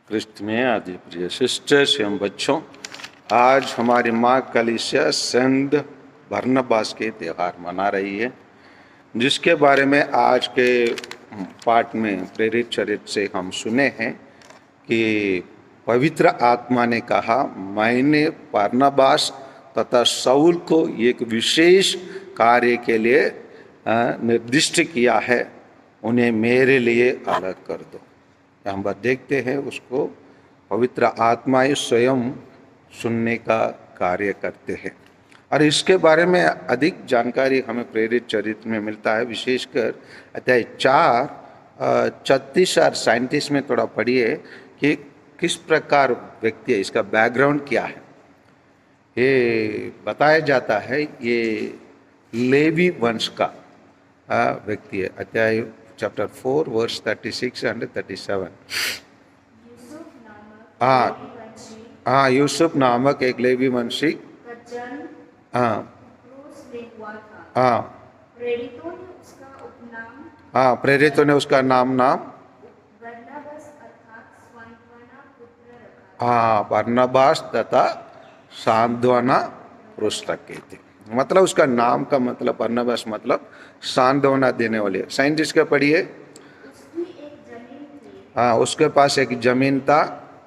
क्रिस्त में आदि प्रिय सिस्टर्स एवं बच्चों, आज हमारी माँ कलीसिया सेंट बरनबास के त्यौहार मना रही है, जिसके बारे में आज के पाठ में प्रेरित चरित्र से हम सुने हैं कि पवित्र आत्मा ने कहा, मैंने बरनबास तथा शाऊल को एक विशेष कार्य के लिए निर्दिष्ट किया है, उन्हें मेरे लिए अलग कर दो। हम देखते हैं उसको पवित्र आत्मा स्वयं सुनने का कार्य करते हैं। और इसके बारे में अधिक जानकारी हमें प्रेरित चरित्र में मिलता है, विशेषकर अध्याय 4 36 और 37 में थोड़ा पढ़िए कि किस प्रकार व्यक्ति है, इसका बैकग्राउंड क्या है। ये बताया जाता है ये लेवी वंश का व्यक्ति है। अध्याय चैप्टर 4 वर्स 36 एंड 37। हाँ, यूसुफ नामक एक लेवी वंशी प्रेरितों ने उसका नाम बरनबास तथा सांत्वना पुस्तक के थे। मतलब उसका नाम का मतलब बरनबास मतलब सांत्वना देने वाले। साइंटिस्ट का पढ़िए। हाँ, उसके पास एक जमीन था,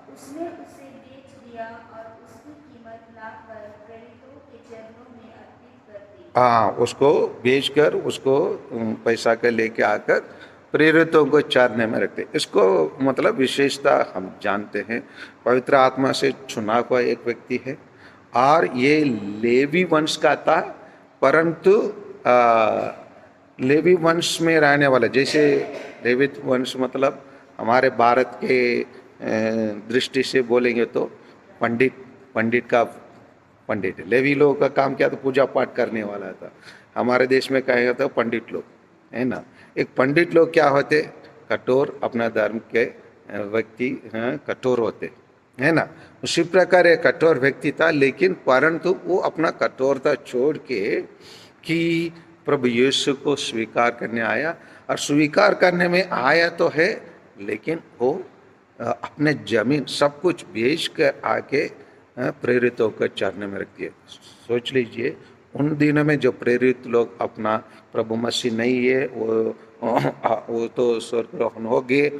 उसने उसे बेच दिया और उसकी कीमत लाकर प्रेरितों के चरणों में अर्पित कर दी। हाँ, उसको बेचकर उसको पैसा के लेके आकर प्रेरितों को चरने में रखते। इसको मतलब विशेषता हम जानते हैं, पवित्र आत्मा से चुना हुआ एक व्यक्ति है और ये लेवी वंश का था, परंतु लेवी वंश में रहने वाला, जैसे लेवी वंश मतलब हमारे भारत के दृष्टि से बोलेंगे तो पंडित है। लेवी लोगों का काम क्या था, पूजा पाठ करने वाला था। हमारे देश में कहेंगे तो पंडित लोग है ना। एक पंडित लोग क्या होते, कठोर, अपना धर्म के व्यक्ति कठोर होते है ना। उसी प्रकार एक कठोर व्यक्ति था, लेकिन परंतु वो अपना कठोरता छोड़ के कि प्रभु यीशु को स्वीकार करने आया। और स्वीकार करने में आया तो है, लेकिन वो अपने जमीन सब कुछ बेच कर आके प्रेरितों को चरने में रख दिए। सोच लीजिए, उन दिनों में जो प्रेरित लोग अपना प्रभु मसीह नहीं है, वो तो स्वर्गरोहण हो गए,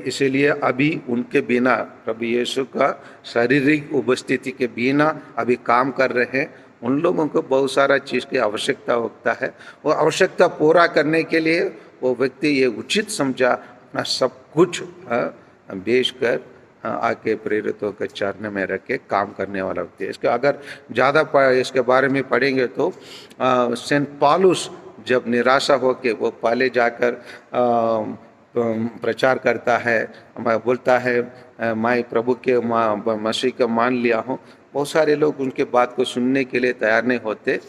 इसीलिए अभी उनके बिना, प्रभु यीशु का शारीरिक उपस्थिति के बिना अभी काम कर रहे हैं। उन लोगों को बहुत सारा चीज़ की आवश्यकता होता है। वो आवश्यकता पूरा करने के लिए वो व्यक्ति ये उचित समझा अपना सब कुछ बेच कर आके प्रेरितों के चरण में रख के काम करने वाला व्यक्ति है। इसके अगर ज़्यादा इसके बारे में पढ़ेंगे तो सेंट पॉलुस जब निराशा होके वो पहले जाकर प्रचार करता है, बोलता है मैं प्रभु के मसीह को मान लिया हूँ। बहुत सारे लोग उनके बात को सुनने के लिए तैयार नहीं होते,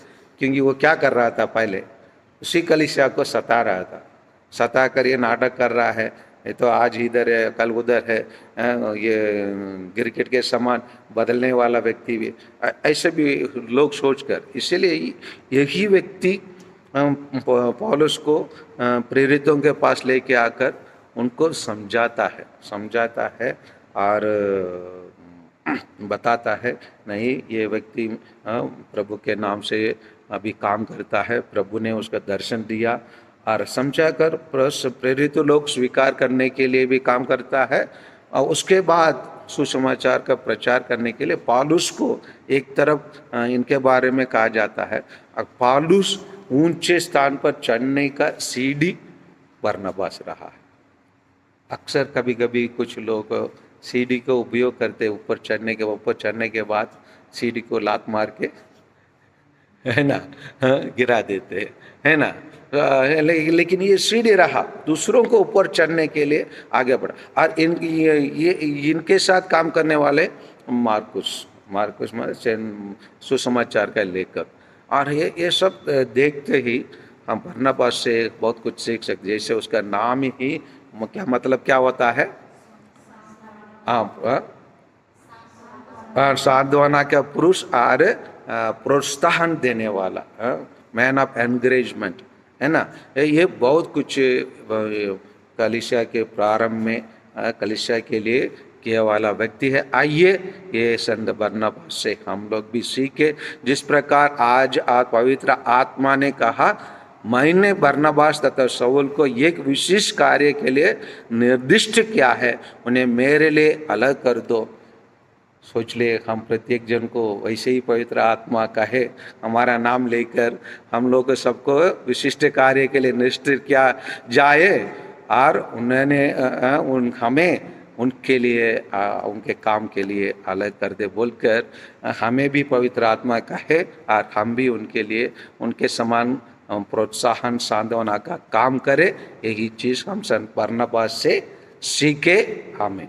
क्योंकि वो क्या कर रहा था, पहले उसी कलीसिया को सता रहा था। सता कर ये नाटक कर रहा है, ये तो आज इधर है कल उधर है, ये क्रिकेट के समान बदलने वाला व्यक्ति भी, ऐसे भी लोग सोचकर, इसीलिए यही व्यक्ति पौलुस को प्रेरितों के पास लेके आकर उनको समझाता है और बताता है, नहीं ये व्यक्ति प्रभु के नाम से अभी काम करता है। प्रभु ने उसका दर्शन दिया और समझा कर प्रेरित लोग स्वीकार करने के लिए भी काम करता है। और उसके बाद सुसमाचार का प्रचार करने के लिए पौलुस को एक तरफ इनके बारे में कहा जाता है, और पौलुस ऊंचे स्थान पर चढ़ने का सीढ़ी बरनबास रहा है। अक्सर कभी कभी कुछ लोग सीढ़ी को उपयोग करते, ऊपर चढ़ने के बाद सीढ़ी को लात मार के है ना गिरा देते है ना। लेकिन ये सीढ़ी रहा, दूसरों को ऊपर चढ़ने के लिए आगे बढ़ा। और इनके साथ काम करने वाले मार्कुस सुसमाचार का लेखक, और ये सब देखते ही हम बरनबास से बहुत कुछ सीख सकते। जैसे उसका नाम ही क्या मतलब क्या होता है, सांत्वना का पुरुष और प्रोत्साहन देने वाला, मैन ऑफ एनकरेजमेंट है ना। ये बहुत कुछ कलीसिया के प्रारंभ में कलीसिया के लिए किया वाला व्यक्ति है। आइए ये संत बरनबास से हम लोग भी सीखे, जिस प्रकार आज पवित्र आत्मा ने कहा, मैंने बरनबास तथा शाऊल को एक विशेष कार्य के लिए निर्दिष्ट किया है, उन्हें मेरे लिए अलग कर दो। सोच ले हम प्रत्येक जन को वैसे ही पवित्र आत्मा कहे, हमारा नाम लेकर हम लोग सबको विशिष्ट कार्य के लिए निश्चित किया जाए, और उन्होंने हमें उनके लिए उनके काम के लिए अलग कर दे बोलकर हमें भी पवित्र आत्मा कहे, और हम भी उनके लिए उनके समान प्रोत्साहन सांत्वना का काम करें। यही चीज़ हम संत बरनबास से सीखे। आमीन।